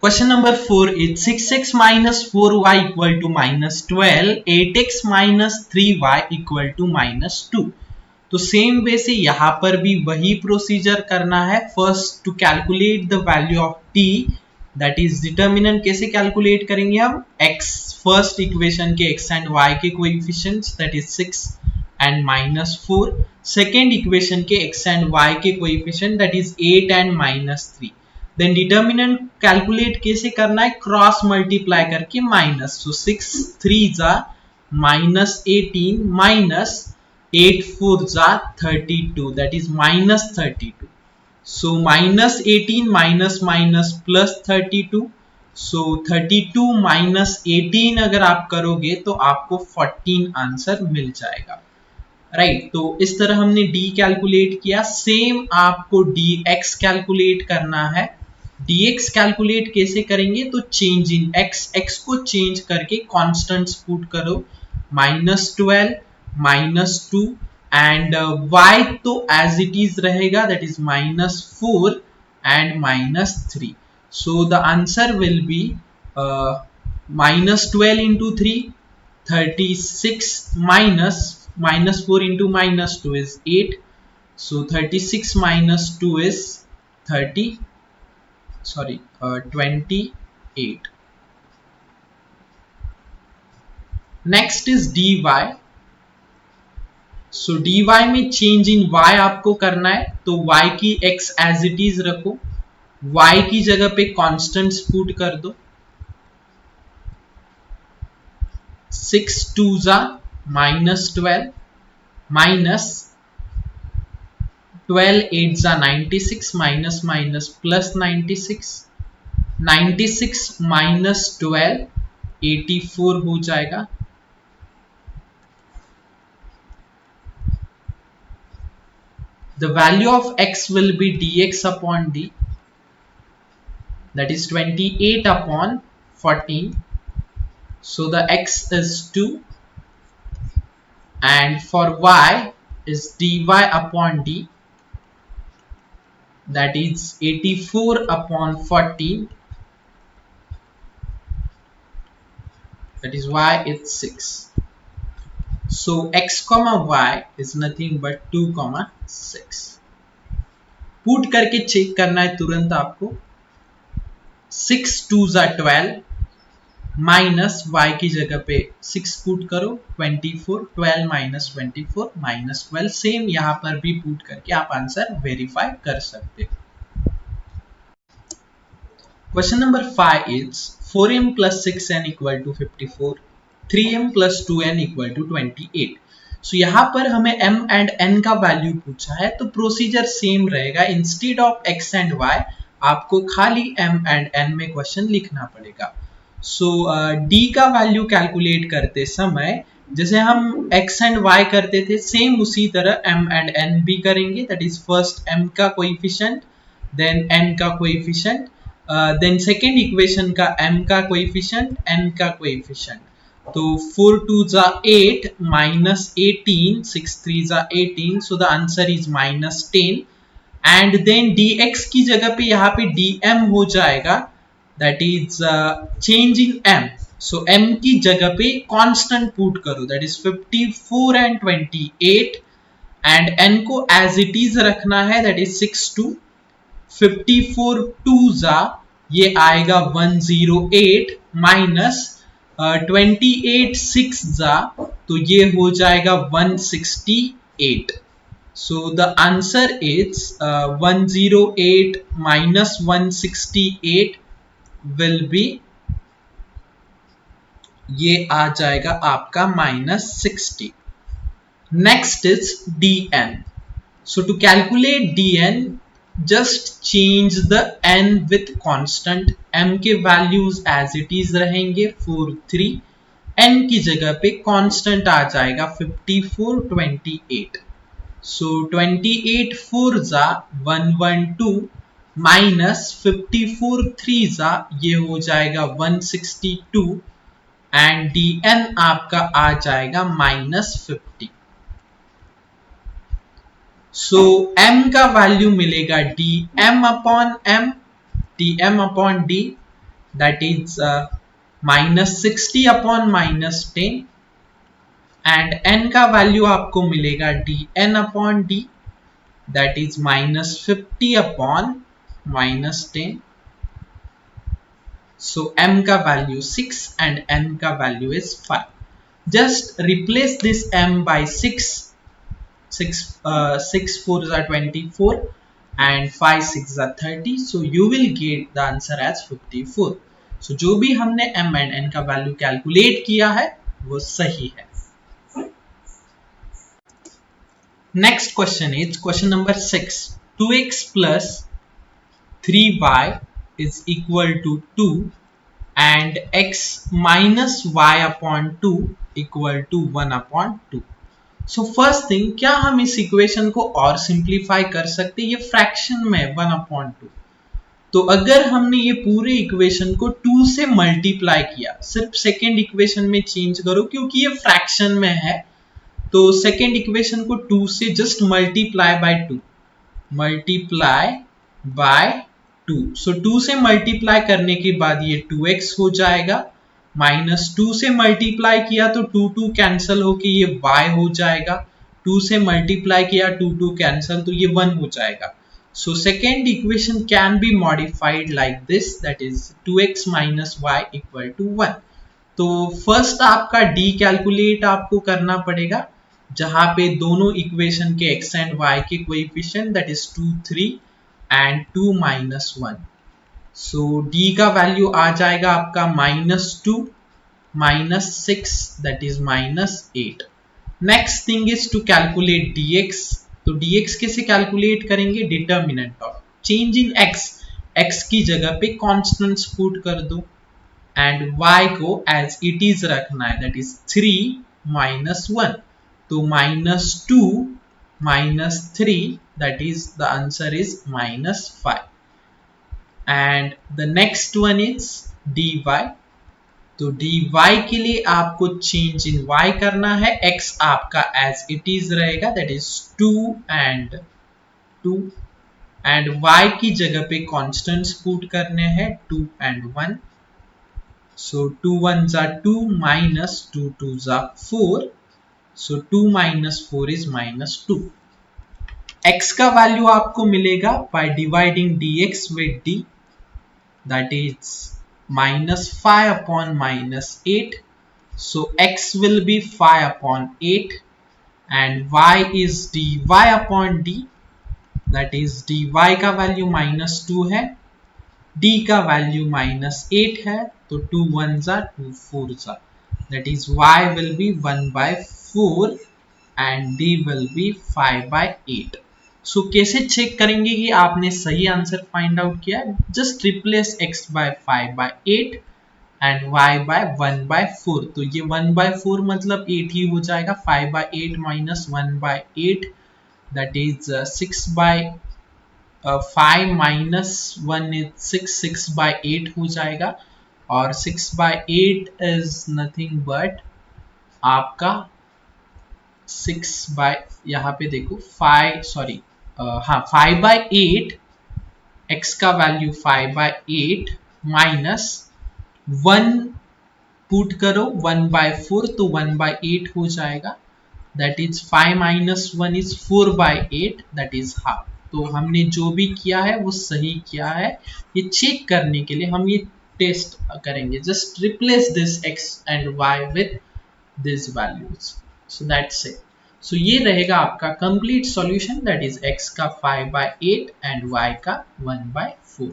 Question number 4 is 6x minus 4y equal to minus 12, 8x minus 3y equal to minus 2. तो same way से यहां पर भी वही प्रोसीजर करना है. First to calculate the value of t, that is determinant. कैसे calculate करेंगे हम? x फर्स्ट इक्वेशन के x एंड y के coefficients that is 6 and minus 4, second equation के x एंड y के coefficient that is 8 and minus 3. Then determinant calculate कैसे करना है? क्रॉस मल्टीप्लाई करके माइनस. सो 6 3 जा माइनस 18 माइनस 8 4 जा 32 that is minus 32. So minus 18 minus minus plus 32. So 32 minus 18 अगर आप करोगे तो आपको 14 आंसर मिल जाएगा. राइट तो इस तरह हमने d कैलकुलेट किया. सेम आपको dx कैलकुलेट करना है. dx कैलकुलेट कैसे करेंगे? तो चेंज इन x को चेंज करके कॉन्स्टेंट्स पुट करो. माइनस 12 माइनस 2 एंड y तो एज इट इज रहेगा that is minus 4 and minus 3. So the answer will be minus 12 into 3 36 minus 4 into minus 2 is 8. So 36 minus 2 is 28. Next is dy. So dy में change in y आपको करना है. तो y की x as it is रखो, y की जगह पे कांस्टेंट्स पुट कर दो. 6 2 जा माइनस 12 माइनस 12 8 जा 96 माइनस माइनस प्लस 96. 96 माइनस 12 84 हो जाएगा. The value of x will be dx upon d, that is 28 upon 14. So the x is 2 and for y is dy upon d, that is 84 upon 14, that is y is 6. So x comma y is nothing but 2 comma 6. Put करके check करना है तुरंत आपको. 6 2 जा 12 minus y की जगह पे 6 put करो 24. 12 माइनस 24 माइनस 12. सेम यहां पर भी पुट करके आप आंसर वेरीफाई कर सकते हो. Question number 5 is 4m plus 6n equal to 54, 3m plus 2n equal to 28. सो यहां पर हमें m एंड n का वैल्यू पूछा है. तो प्रोसीजर सेम रहेगा. Instead of x and y आपको खाली m एंड n में क्वेश्चन लिखना पड़ेगा. सो d का वैल्यू कैलकुलेट करते समय जैसे हम x एंड y करते थे सेम उसी तरह m एंड n भी करेंगे. दैट इज फर्स्ट m का कोएफिशिएंट देन n का कोएफिशिएंट देन सेकेंड इक्वेशन का m का कोएफिशिएंट n का कोएफिशिएंट. तो 4 2 जा 8 माइनस 18 6 3 जा 18. So the answer is minus 10 and then dx की जगह पे यहाँ पे dm हो जाएगा. That is change in m. So m की जगह पे कांस्टेंट पुट करो that is 54 and 28 and n को एज इट इज रखना है दैट इज 6 2. 54 2 जा ये आएगा 108 माइनस 28 6 जा तो ये हो जाएगा 168. So the answer is 108 minus 168 will be, ये आ जाएगा आपका minus 60. Next is dn. So to calculate dn just change the n with constant. m के values as it is रहेंगे 4 3. n की जगह पे constant आ जाएगा 54 28. so 28 4 जा 112 minus 54 3 जा ये हो जाएगा 162 and dn आपका आ जाएगा minus 50. सो m का वैल्यू मिलेगा dm upon m, dm upon d that is -60 upon -10 and n का वैल्यू आपको मिलेगा dn upon d that is -50 upon -10. So m का value 6 and n का value is 5. Just replace this m by 6. 6 4s are 24 and 5 6 are 30. So you will get the answer as 54. So जो भी हमने m and n का value calculate किया है वो सही है. Next question is question number 6. 2x plus 3y is equal to 2 and x minus y upon 2 equal to 1 upon 2. So first thing, क्या हम इस इक्वेशन को और सिंप्लीफाई कर सकते हैं? ये फ्रैक्शन में 1 अपॉन 2. तो अगर हमने ये पूरे इक्वेशन को 2 से मल्टीप्लाई किया, सिर्फ सेकेंड इक्वेशन में चेंज करो क्योंकि ये फ्रैक्शन में है, तो सेकेंड इक्वेशन को 2 से just multiply by 2, multiply by 2. सो 2 से मल्टीप्लाई करने के बाद ये 2x हो जाएगा, -2 से मल्टीप्लाई किया तो 2 2 कैंसिल होके ये y हो जाएगा, 2 से मल्टीप्लाई किया 2 2 कैंसिल तो ये 1 हो जाएगा. So second equation can be modified like this, that is 2x minus y equal to 1. तो फर्स्ट आपका d कैलकुलेट आपको करना पड़ेगा, जहां पे दोनों इक्वेशन के x एंड y के coefficient that is 2 3 and 2 minus 1. So d का वैल्यू आ जाएगा आपका -2 -6 that is -8. Next thing is to calculate dx. तो dx कैसे कैलकुलेट करेंगे? Determinant of change in x की जगह पे कॉन्स्टेंट्स पुट कर दो एंड y को एज इट इज रखना है, दैट इज 3 माइनस 1. तो -2 -3 that is the answer is -5. and the next one is dy. तो dy के लिए आपको चेंज इन y करना है, x आपका एज इट इज रहेगा that is 2 and 2 and y की जगह पे कॉन्स्टेंट्स पुट करने हैं 2 and 1. so 2 1s are 2 minus 2 2s are 4. So 2 minus 4 is -2. x का वैल्यू आपको मिलेगा by dividing dx with d, that is -5 upon -8. So x will be 5 upon 8 and y is dy upon d, that is dy का value -2 है, d का value -8 है, तो 2 1s are 2 4s are, that is y will be 1 by 4 and d will be 5 by 8. सो कैसे check करेंगे कि आपने सही आंसर फाइंड आउट किया? Just replace x by 5 by 8 and y by 1 by 4. तो ये 1 by 4 मतलब 8 ही हो जाएगा, 5 by 8 minus 1 by 8 that is 6 by 5 minus 1 is 6, 6 by 8 हो जाएगा, और 6 by 8 is nothing but आपका 6 by, यहाँ पे देखो 5 सॉरी हाँ 5 by 8, x का वैल्यू 5 by 8 माइनस 1 पुट करो 1 by 4 तो 1 by 8 हो जाएगा, that is 5 minus 1 is 4 by 8 that is half. तो हमने जो भी किया है वो सही किया है. ये चेक करने के लिए हम ये टेस्ट करेंगे, just replace this x and y with this values. So that's it. So ये रहेगा आपका complete solution, that is x का 5 by 8 एंड y का 1 by 4.